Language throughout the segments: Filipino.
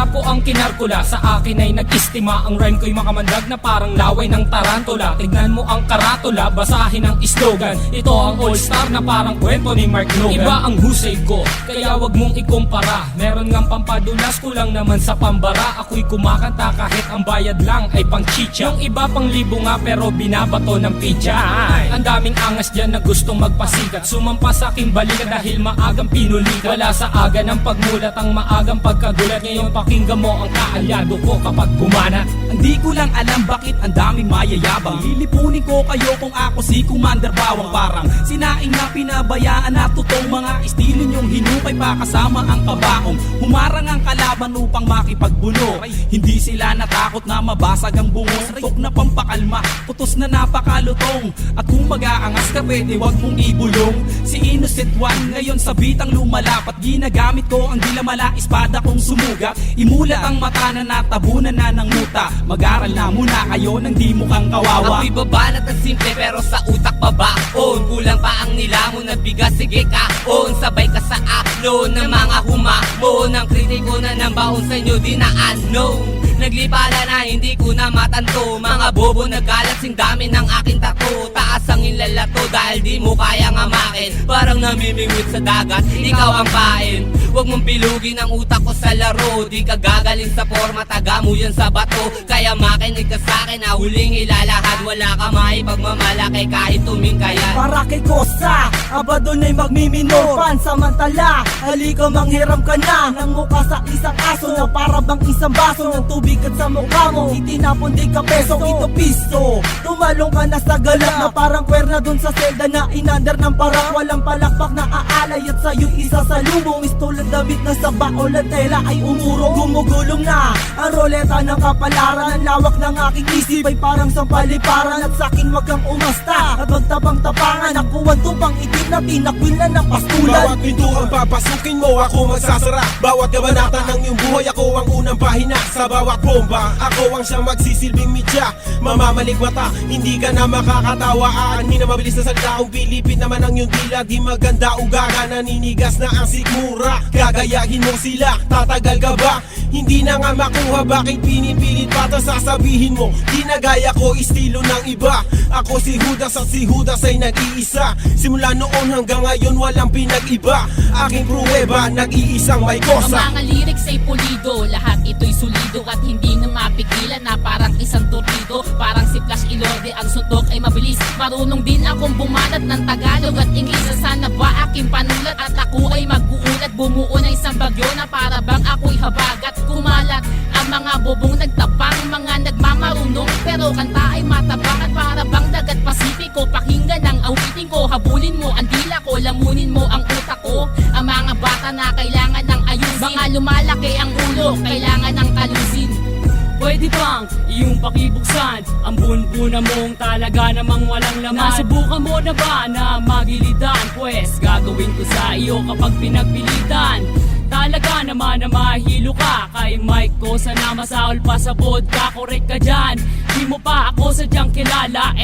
trapo ang kinarkula, sa akin ay nag-istima. Ang rhyme ko'y makamandag na parang laway ng tarantula. Tignan mo ang karatula, basahin ang slogan. Ito ang all-star na parang kwento ni Mark Logan. Iba ang husay ko, kaya wag mong ikumpara. Meron ngang pampadulas, kulang naman sa pambara. Ako'y kumakanta kahit ang bayad lang ay pang chicha. Yung iba pang libo nga pero binabato ng pizza. Ang daming angas dyan na gustong magpasikat, sumampa sa aking balikat dahil maagang pinulikat. Wala sa aga ng pagmulat ang maagang pagkagulat. Ngayon pakinggan mo ang kaalyado ko kapag gumana. Hindi ko lang alam bakit ang daming mayayabang. Lilipunin ko kayo kung ako si Commander Bawang. Parang sinaing na pinabayaan na totoong mga estilo nyong hinukay pa kasama ang kabaong. Humarang ang kalaban upang makipagbuno. Hindi sila natakot na mabasag ang bungo. Tok na pampakalma, putos na napakalutong. At kung mag-aangas ka pwede wag mong ibulong. Si Innocent One ngayon sa bitang lumalapat. Ginagamit ko ang dilamala, espada kong sumugat. Imulat ang mata na natabunan na ng muta. Mag-aral na muna kayo nang di mukhang kawawa. Ako'y babanat at simple pero sa utak babaon. Kulang pa ang nilamon na bigas, sige kaon. Sabay ka sa upload ng mga humamon. Ang kritiko na ng baon sa inyo di na ano. Naglipala na hindi ko na matanto. Mga bobo nagkalat sing dami ng aking tato. Taas ang inlalato dahil di mo kayang amakin. Parang namimingwit sa dagat, ikaw ang pain. Huwag mong pilugin ang utak ko sa laro. Di ka gagaling sa forma, taga mo yan sa bato. Kaya makinig ka sa'kin na huling ilalahad. Wala ka maipagmamalaki kahit tumingkayan. Para kay Kosa, abadon ay magmiminor. Pansamantala, halika manghiram ka na ng mukha sa isang aso na para bang isang baso ng tubig at sa mukha mo itinapon di ka peso, ito piso. Tumalong ka na sa galak na parang kwerna dun sa selda na inandar ng parak. Walang palakpak na aalay at sa'yo isa sa lumong. Istulad damit na sa baol at tela ay umuro. Gumugulong na ang roleta ng kapalaran. Ang lawak ng aking isip ay parang sampaliparan. At sa'kin wag kang umasta at magtabang-tapangan. Nakuwan tupang itim na tinakwil na ng pastulan. Bawat pintuang papasukin mo ako magsasara. Bawat kabanata ng iyong buhay ako ang unang pahina. Sa bawat bomba ako ang siyang magsisilbing media. Mamamalik mata, hindi ka na makakatawa. Aanhin na mabilis na salita kung pilipit naman ang iyong dila. Di maganda ugaga, naninigas na ang sikmura. Gagayahin mo sila, tatagal ka ba? Hindi na nga makuha, bakit pinipilit pa? Tas sasabihin mo, di na gaya ko estilo ng iba. Ako si Judas at si Judas ay nag-iisa. Simula noon hanggang ngayon walang pinag-iba. Aking pruweba, nag-iisang may kosa. Ang mga lyrics ay pulido, lahat ito'y solido at hindi na mapigilan na parang isang torpedo. Parang si Flash Ilorde, ang suntok ay mabilis. Marunong din akong bumanat ng Tagalog at Ingles. Sana ba aking panulat at ako ay mag-uulat? Bumuo na isang bagyo na para bang ako'y habagat. Kumalat ang mga bobong nagtapang, mga nagmamarunong pero kanta ay matabang. At para bang dagat Pasipiko, pakinggan ang awitin ko. Habulin mo ang dila ko, lamunin mo ang utak ko. Ang mga bata na kailangan ng ayusin, mga lumalaki ang ulo, kailangan ng kalusin. Pwede bang iyong pakibuksan ang bunbuna mong talaga namang walang laman? Nasubukan mo na ba na magilidan? Pwes gagawin ko sa iyo kapag pinagpilitan. Talaga naman na mahilo ka kay Mike ko, sana masaol pa sa vodka. Correct ka dyan, di mo pa ako sadyang kilala.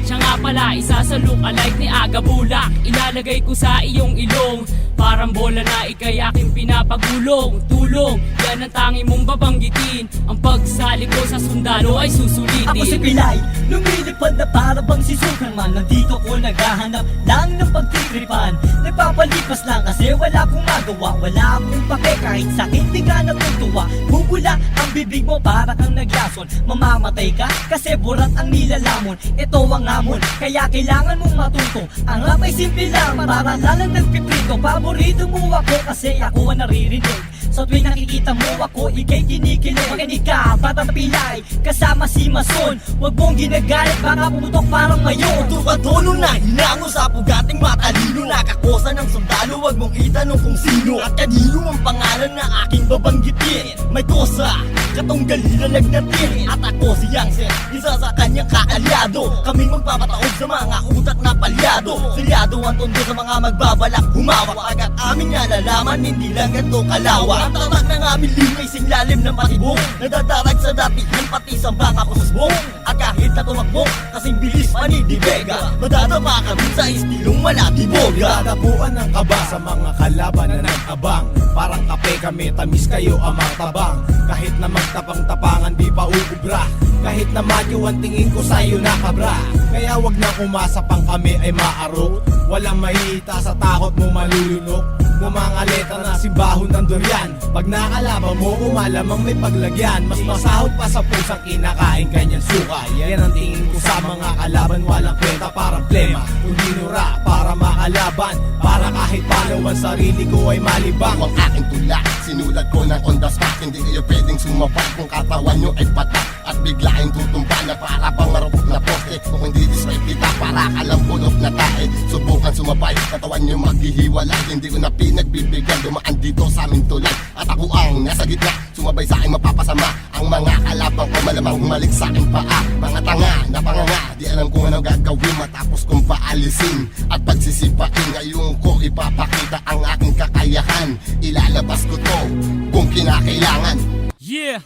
Siya nga pala isa sa look-alike ni Aga Bulak. Ilalagay ko sa iyong ilong, parang bola na ikay aking pinapagulong. Tulong, yan ang tangi mong babanggitin. Ang pagsali ko sa sundalo ay susulitin. Ako si Pilay, lumilipad na para bang si Superman. Nandito ko naghahanap lang ng pagtitripan. Nagpapalipas lang kasi wala akong magawa. Wala akong pake kahit sakit di ka natutuwa. Bubula ang bibig mo para kang naglason. Mamamatay ka kasi burat ang nilalamon. Ito ang hamon, kaya kailangan mong matuto. Ang rap ay simple lang, para lang nagpiprito. Paborito mo ako kasi ako ang naririnig. Sa tuwing nakikita mo ako, ikay kinikilig. Makinig ka, Batang Pilay, kasama si Mason. Huwag mong ginagalit, baka pumutok parang mayon. Tukatono na hinango sa pugating matalino. Nakakosa ng sundalo, huwag mong itanong kung sino at kanino ang pangalan na aking babanggitin. May kosa, katong galila nagnatin. At ako si Yangsen, isa sa kanyang kaalyado. Kaming magpapataog sa mga utak na palyado. Silyado ang tondo sa mga magbabalak humawak. Agad aming nalalaman, hindi lang ganito kalawa. Ang tatak ng aming limay singlalim ng patibong. Nadadarag sa dati ng pati sa baka ko susbong. At kahit na tumakbo, kasing bilis Manny Di Vega, madadapa kami sa istilong malatiboga. Dadapuan ng kaba sa mga kalaban na nag-abang. Parang kape kami, tamis kayo amang tabang. Kahit na magtapang-tapangan di pa uubra. Kahit na madyo ang tingin ko sa'yo na kabra. Kaya wag na umasa pang kami ay maarok. Walang mahihita sa takot mo malulunok. Mumangaleta na simbahon ng durian. Pag nakalaban mo, umalamang may paglagyan. Mas masahod pa sa pusang kinakain kanyang suka. Yan ang tingin ko sa mga kalaban. Walang kwenta parang plema. Kundi nura para makalaban. Para kahit paano ang sarili ko ay malibang. Ang aking tula, sinulat ko ng on the spot. Hindi kayo pwedeng sumabay kung katawan nyo ay patak. At biglaing tutumba na para pang marupok na poste. Kung hindi diswipe kita para kalang punok na tae. Subukan sumabay, katawan nyo maghihiwalay. Hindi ko na pinagbibigyan, dumaan dito sa aming tulay. At ako ang nasa gitna, sumabay sa aking mapapasama. Ang mga kalabang ko malamang humalik sa aking paa. Mga tanga na panganga, di alam kung ano gagawin matapos kong paalisin. At pagsisipain ngayon ko ipapakita ang aking kakayahan. Ilalabas ko to kung kinakailangan. Yeah!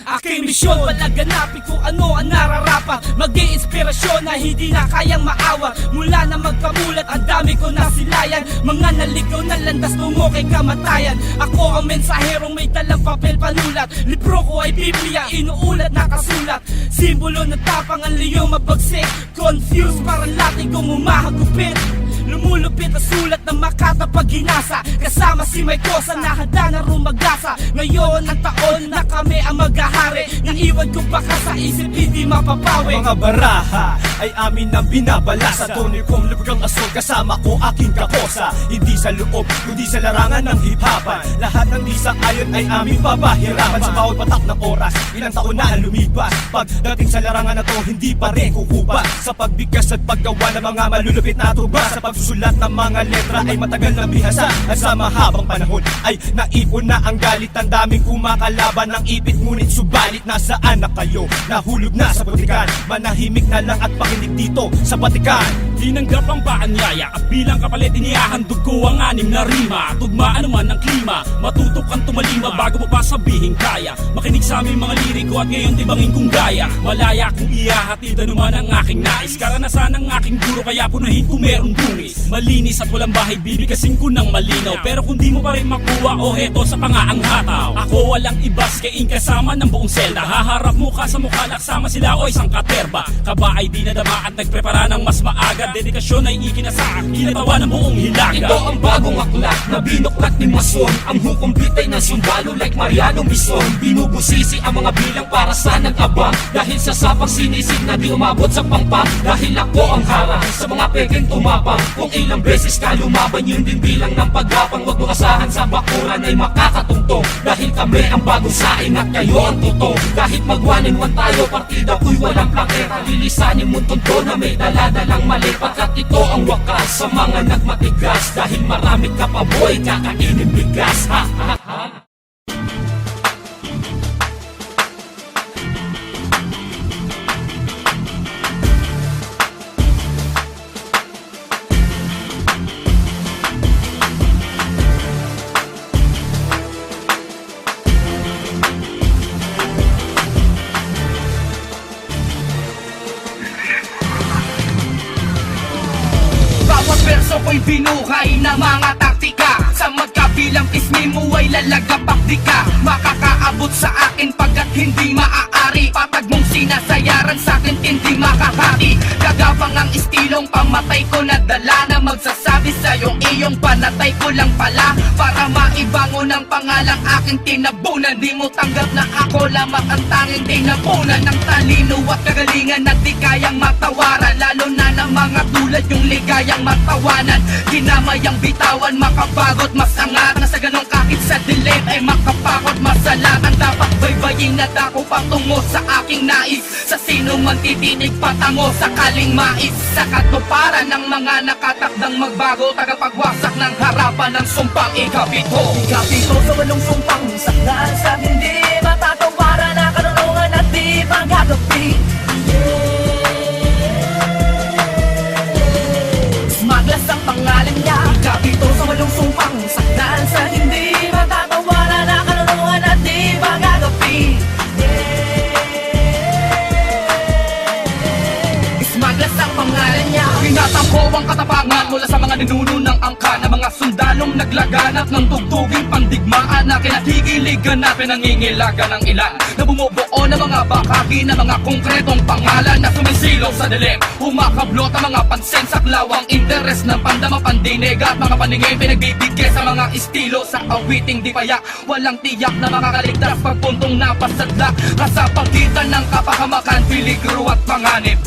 Aking misyon, palaganapin kung ano ang nararapat. Mag-iinspirasyon na hindi na kayang maawa. Mula na magkamulat, ang dami ko nasilayan. Mga naligaw na landas tungo kay kamatayan. Ako ang mensaherong may dalang papel panulat. Libro ko ay Biblia, inuulat nakasulat. Simbolo ng tapang ang liyong mabagsik. Confused parang lating kong umahagupit. Lumulupit ang sulat ng Makata pag ginasa. Kasama si May Kosa na handa na rumagasa. Ngayon ang taon na kami ang maghahari. Naiwan ko baka sa isip hindi mapapawi. Mga baraha ay amin ang binabalasa. Tunay kong lubrang asol kasama ko aking kakosa. Hindi sa loob, kundi sa larangan ng hip-hopan. Lahat ng di sa ayon ay aming papahirapan. Sa bawat patak ng oras, ilang taon na ang lumipas. Pagdating sa larangan na to, hindi pa rin kukupa. Sa pagbigkas at paggawa ng mga malulupit na tuba. Sa pagsusulat ng mga letra ay matagal na bihasa. At sa mahabang panahon ay naipon na ang galit. Ang daming kumakalaban ng ipit. Ngunit subalit nasaan na kayo? Nahulog na sa butikan. Manahimik na lang at pakinig dito sa batikan. Tinanggap ang paanyaya at bilang kapalit inihahandog ko ang 6 na rima. Tugmaan naman ng klima, matutok kang tumalima bago mo pa sabihin kaya. Makinig sa aming mga liriko at ngayon tibangin kong gaya. Malaya kung ihahatid anuman ang aking nais. Karanasan ng aking guro kaya punahin kung meron dungis. Malinis at walang bahay bibigkasin ko ng malinaw. Pero kung di mo pa rin makuha o heto sa pangaang hataw. Ako walang ibas kaing kasama ng buong selda. Haharap mukha sa mukha laksama sila o isang katerba. Kaba ay di nadama at nagprepara ng mas maaga. Dedikasyon ay ikinasa, kinatawa ng buong hilaga. Ito ang bagong aklat na binuklat ni Mason. Ang hukom bitay ng sundalo like Mariano Bison. Binubusisi ang mga bilang para sa nag-abang. Dahil sa sapang sinisig na di umabot sa pangpang. Dahil ako ang harang sa mga pekeng tumapang. Kung ilang beses ka lumaban, yun din bilang ng paggapang. Huwag mo asahan sa bakuran ay makakatungtong. Dahil kami ang bagong saing at kayo ang totoo. Kahit mag-1-1 tayo, partida ko'y walang plaketa. Lilisanin mo tonto na may daladalang mali. Pagkat ito ang wakas sa mga nagmatigas. Dahil marami ka pa boy, kakainin bigas. Ha ha ha. Bawat verso ko'y binuhay na mga taktika. Sa magkabilang pisngi mo ay lalagapak di ka makakaabot sa akin pagkat hindi maaari. Patag mong sinasayaran sa akin hindi makakati. Gagapang ang istilong pamatay ko na dala na magsasabi sa'yong iyong panatay ko lang pala. Para maibangon ang pangalang aking tinabunan. Di mo tanggap na ako lamang ang tanging tinabunan ng talino at kagalingan na di kayang matawaran. Lalo na ng mga tulad yung ligayang matawanan. Ginamayang bitawan, makabagot, masangat na sa ganong kakit sa dilim ay makapakot, masalatan. Dapat baybayin at ako patungo sa aking nais. Sa sino man titinig patango sakaling mais. Sa katuparan ng mga nakatakdang magbago, tagapagwasak ng harapan ng sumpang ikapito. Ikapito sa walong sumpang sakdal sa hindi matatawaran na karunungan at di magagapi. Smaglas ang pangalan niya. Ikapito sa walong sumpang sakdal sa hindi matatawaran na karunungan at di magagapi. Smaglas Pinuno ng angka na mga sundalong naglaganap ng tugtuging pandigmaan na kinahigiligan na pinangingilagan ng ilan na bumubuo ng mga bakaki na mga konkretong pangalan na sumisilaw sa dilim. Humakablot ang mga pansin sa klawang interes ng pandama pandinig at mga paningin pinagbibigay sa mga estilo sa awiting di payak. Walang tiyak na makakaligtas pagpuntong napasadla kasapagitan ng kapahamakan, peligro at panganib.